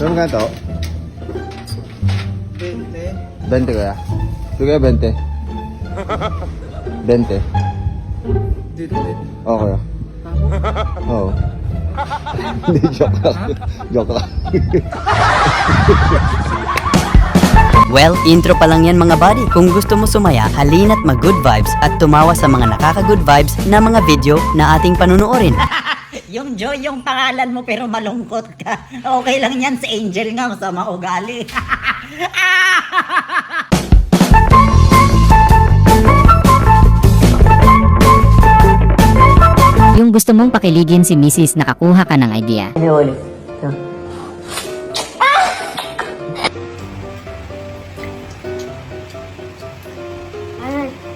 Saan ka to? 20. 20 kaya? Sige, 20. 20. Dito. Okay. Oo. Hindi, joke lang. Joke lang. Well, intro pa lang yan mga buddy. Kung gusto mo sumaya, halina't mag-good vibes at tumawa sa mga nakaka-good vibes na mga video na ating panunuorin. Yung Joy, yung pangalan mo pero malungkot ka. Okay lang yan, si Angel nga, masama ugali. Yung gusto mong pakiligin si Mrs. nakakuha ka ng idea.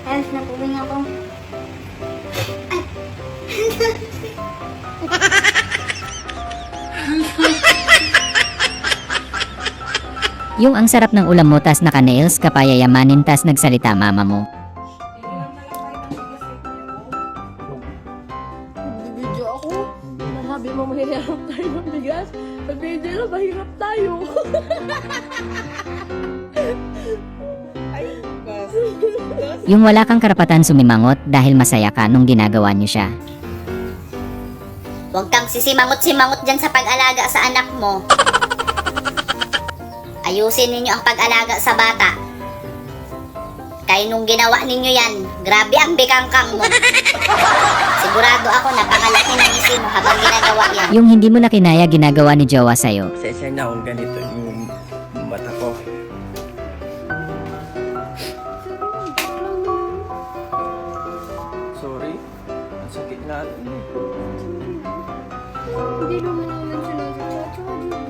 Ayos na puwing ako. Yung ang sarap ng ulam mo tas naka-nails ka pa yayamanin tas nagsalita mama mo. Video ako. Sabi mo mahirap tayo ng bigas. Sabi nila mahirap tayo. Yung wala kang karapatan sumimangot dahil masaya ka nung ginagawa niyo siya. Huwag kang sisimangot-simangot dyan sa pag-alaga sa anak mo. Ayusin ninyo ang pag-alaga sa bata. Kaya nung ginawa ninyo yan, grabe ang bikangkang mo. Sigurado ako napakalaki ng isi mo habang ginagawa yan. Yung hindi mo na kinaya ginagawa ni Jowa sa'yo. Sesya na kung ganito yung mata ko. Sorry. Ang sakit na. Hindi naman naman sinasadya. Tsaka di ba?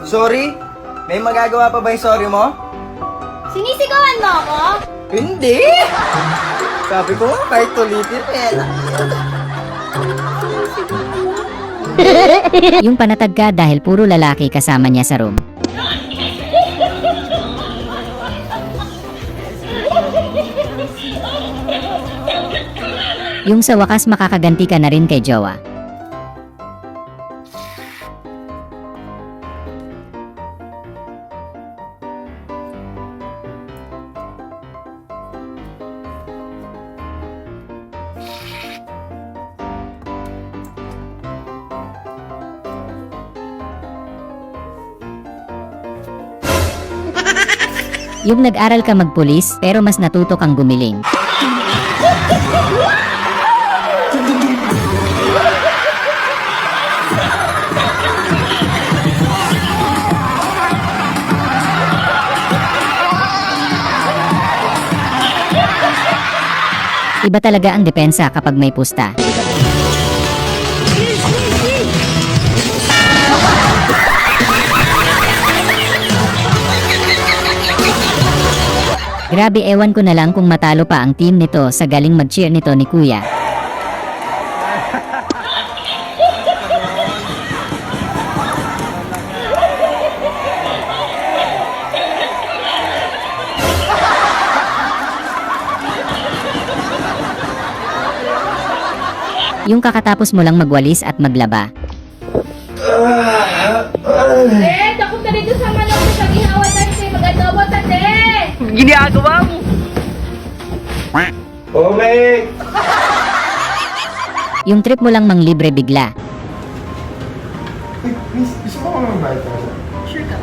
Sorry? May magagawa pa ba yung sorry mo? Sinisigawan mo ako? Hindi! Sabi ko, kahit ulitin eh. Yung panatag ka dahil puro lalaki kasama niya sa room. Yung sa wakas makakaganti ka na rin kay Jowa. Yung nag-aral ka magpulis pero mas natuto kang gumiling. Iba talaga ang depensa kapag may pusta. Grabe, ewan ko na lang kung matalo pa ang team nito sa galing mag-cheer nito ni Kuya. Yung kakatapos mo lang magwalis at maglaba. Ako ka dito sa manok sa gihawatan si mag-adawatan Ginagawa mo! Omeg! Yung trip mo lang manglibre bigla. Miss, gusto mo naman bayad ka? Sure ka?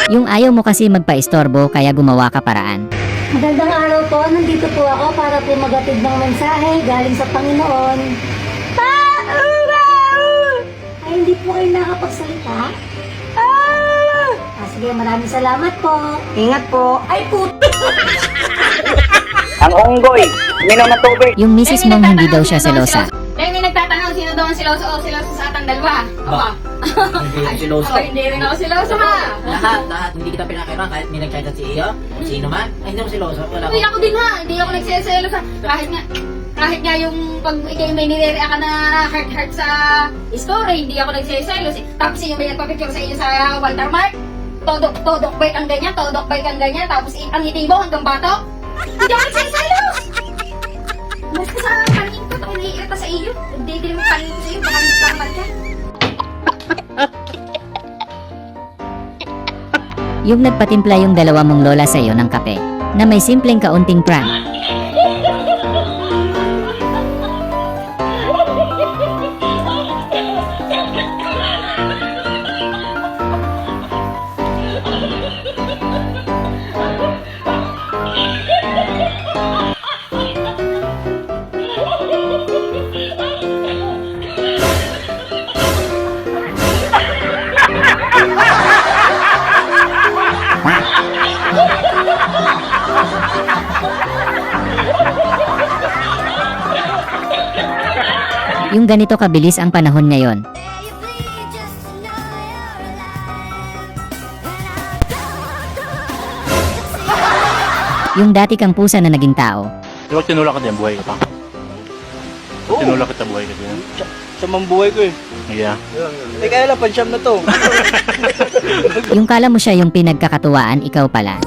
Yung ayaw mo kasi magpa-istorbo kaya gumawa ka paraan. Magandang araw po. Nandito po ako para po magatid ng mensahe galing sa Panginoon. Ay, hindi po kayo nakapagsalita? Sige, maraming salamat po. Ingat po. Ay, Ang unggoy, minom ng tubig. Yung misis mong hindi daw siya selosa. Dahil may nagtatanong sino daw ang siloso o siloso sa atang dalawa. Aba. Hindi yung siloso. Ako, hindi rin ako siloso ha. Lahat, hindi kita pinakairan kahit may nag-chat sa iyo, sino man, ay hindi mo siloso, wala Hindi ko. ako din ha. Hindi ako nagsiselo sa kahit nga yung pag ikaw may nire-react ka na heart sa story, hindi ako nagsiselos. Tapos yung may nagpapicture sa iyo sa Walter Mart, todok bike ang ganyan, tapos ang ngiti mo hanggang batok. Hindi ako nagsiselos. Hindi mo kanin sa'yo, baka nagkamal ka. Yung nagpatimpla yung dalawa mong lola sa'yo ng kape, na may simpleng kaunting prank. Yung ganito kabilis ang panahon ngayon. Yung dati kang pusa na naging tao. Di ba tinulak ka din, buhay ka pa? Tinulak kita, buhay ka din. Sa mambuhay ko eh. Yeah. Eh kaya lang, pansyam na to. Yung kala mo siya yung pinagkakatuwaan, ikaw pala.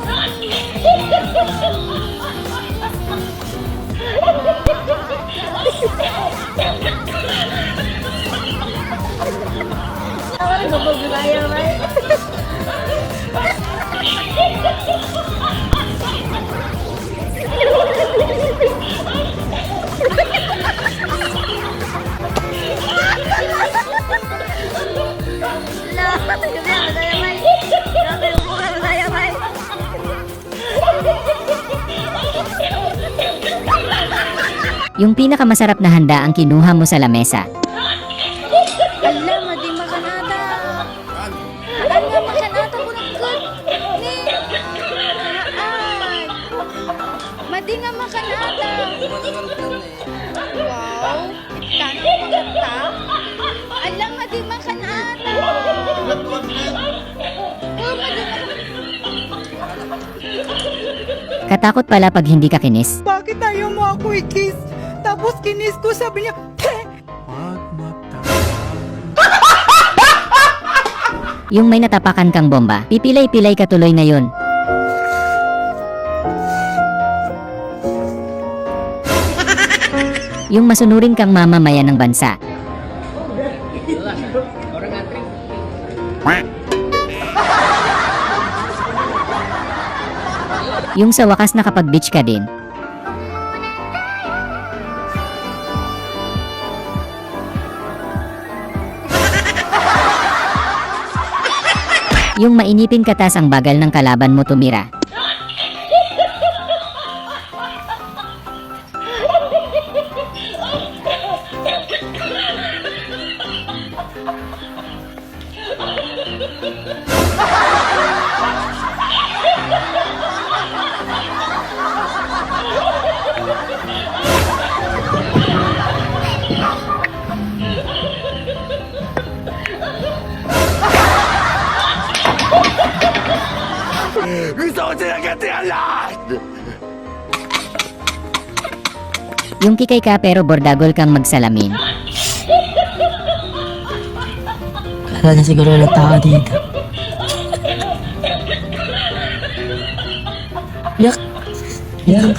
Yung pinakamasarap na handa ang kinuha mo sa lamesa. Alam, di makanata. Alam, makanata ko ng good. Madi nga makanata. Wow, itano maganda. Alam, madi makanata. Oh, madi Katakot pala pag hindi ka kinis. Bakit ayaw mo ako i-kiss? Tapos kinis ko, sabi niya, Yung may natapakan kang bomba, pipilay-pilay ka tuloy na yun. Yung masunurin kang mamamayan ng bansa. Yung sa wakas nakapag-beach ka din. Yung mainipin ka tas ang bagal ng kalaban mo tumira. Gusto ko silang gantihan lahat! Yung kikay ka pero bordagol kang magsalamin. Wala na siguro ng tao dito. Yak! Yak!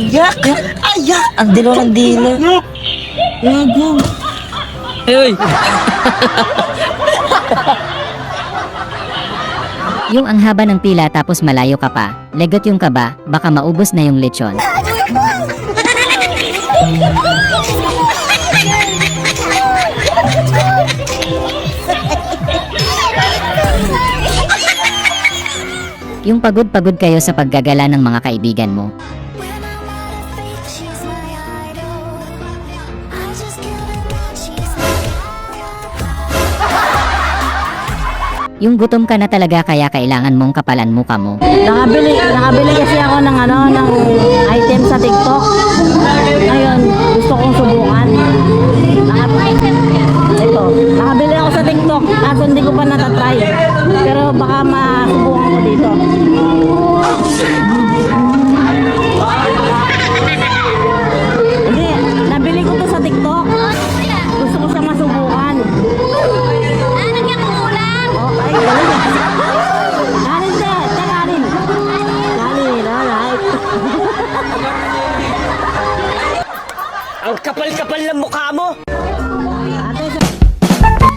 Yak! Yak! Ay, yak! Ang dilo ng dilo. Yak! Yak! Ay! Yung ang haba ng pila tapos malayo ka pa, legot yung kaba, baka maubos na yung lechon. Yung pagod-pagod kayo sa paggagala ng mga kaibigan mo. Yung gutom ka na talaga kaya kailangan mong kapalan mukha mo. Nakabili kasi ako ng ng item sa TikTok. Ngayon, gusto kong subukan. Nakabili ako sa TikTok, kaso hindi ko pa natatry. Pero baka masubukan ko dito. Hindi, nabili ko to sa TikTok. Gusto ko siyang masubukan. Ang kapal-kapal ng mukha mo!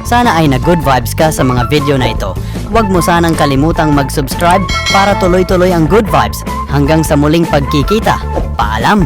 Sana ay na-good vibes ka sa mga video na ito. Huwag mo sanang kalimutang mag-subscribe para tuloy-tuloy ang good vibes. Hanggang sa muling pagkikita. Paalam!